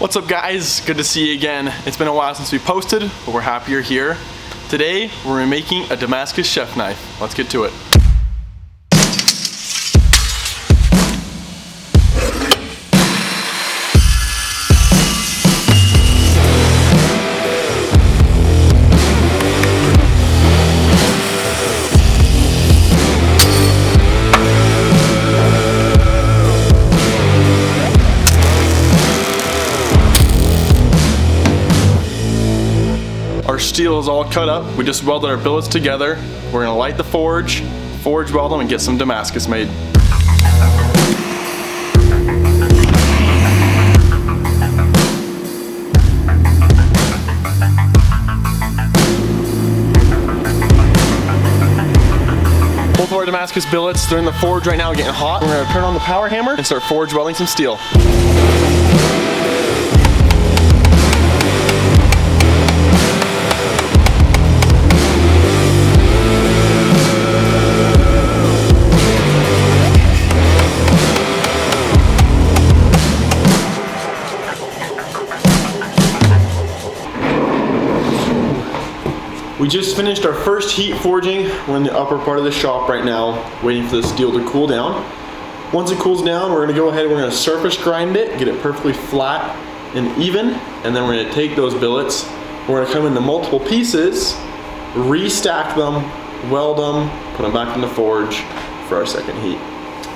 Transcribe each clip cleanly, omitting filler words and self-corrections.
What's up guys? Good to see you again. It's been a while since we posted, but we're happy you're here. Today, we're making a Damascus chef knife. Let's get to it. Our steel is all cut up. We just welded our billets together. We're gonna light the forge weld them, and get some Damascus made. Both of our Damascus billets, they're in the forge right now getting hot. We're gonna turn on the power hammer and start forge welding some steel. We just finished our first heat forging. We're in the upper part of the shop right now, waiting for the steel to cool down. Once it cools down, we're gonna go ahead and we're gonna surface grind it, get it perfectly flat and even, and then we're gonna take those billets, we're gonna come into multiple pieces, restack them, weld them, put them back in the forge for our second heat.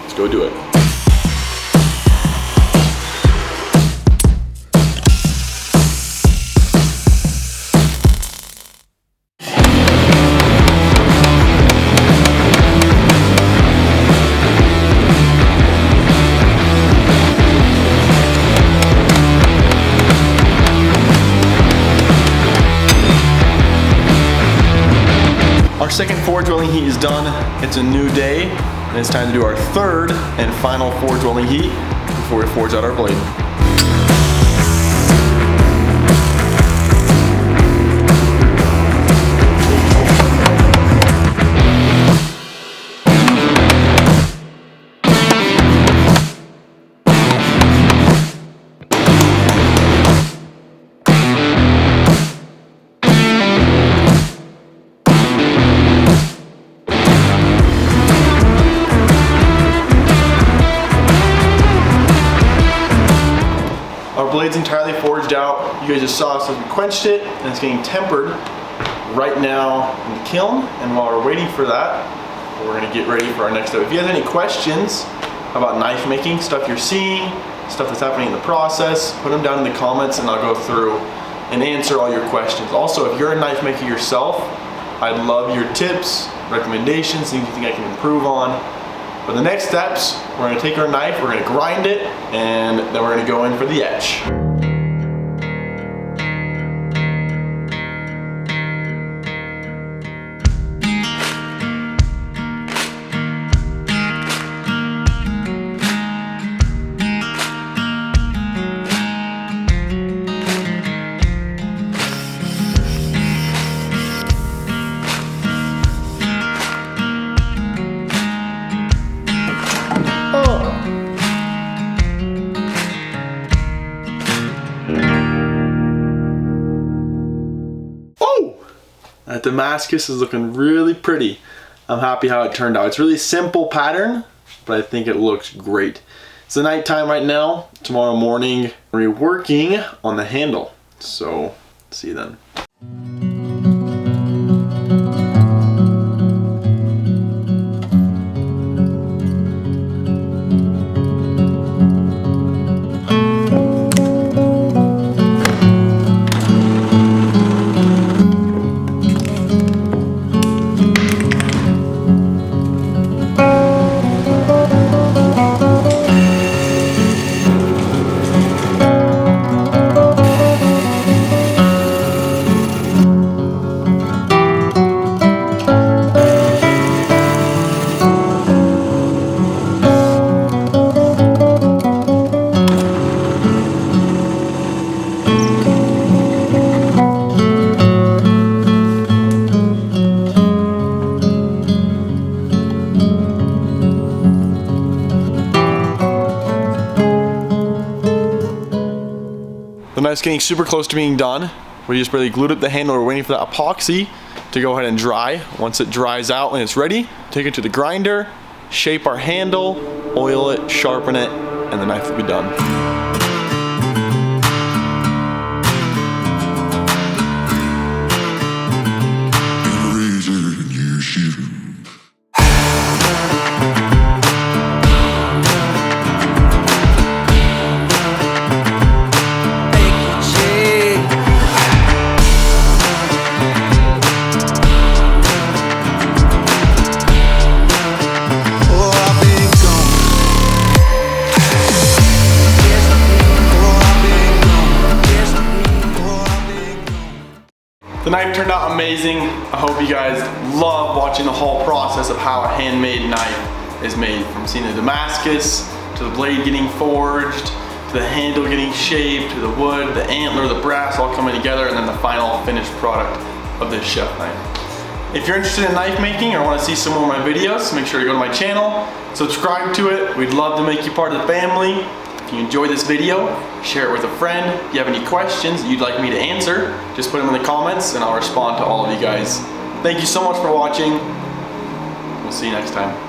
Let's go do it. Our second forge welding heat is done. It's a new day, and it's time to do our third and final forge welding heat before we forge out our blade. Our blade's entirely forged out. You guys just saw us as we quenched it, and it's getting tempered right now in the kiln. And while we're waiting for that, we're gonna get ready for our next step. If you have any questions about knife making, stuff you're seeing, stuff that's happening in the process, put them down in the comments and I'll go through and answer all your questions. Also, if you're a knife maker yourself, I'd love your tips, recommendations, things you think I can improve on. For the next steps, we're gonna take our knife, we're gonna grind it, and then we're gonna go in for the etch. That Damascus is looking really pretty. I'm happy how it turned out. It's a really simple pattern, but I think it looks great. It's the nighttime right now. Tomorrow morning, we're working on the handle. So, see you then. The knife's getting super close to being done. We just really glued up the handle. We're waiting for that epoxy to go ahead and dry. Once it dries out and it's ready, take it to the grinder, shape our handle, oil it, sharpen it, and the knife will be done. The knife turned out amazing. I hope you guys love watching the whole process of how a handmade knife is made. From seeing the Damascus, to the blade getting forged, to the handle getting shaped, to the wood, the antler, the brass all coming together, and then the final finished product of this chef knife. If you're interested in knife making or want to see some more of my videos, make sure to go to my channel, subscribe to it. We'd love to make you part of the family. If you enjoyed this video, share it with a friend. If you have any questions you'd like me to answer, just put them in the comments and I'll respond to all of you guys. Thank you so much for watching. We'll see you next time.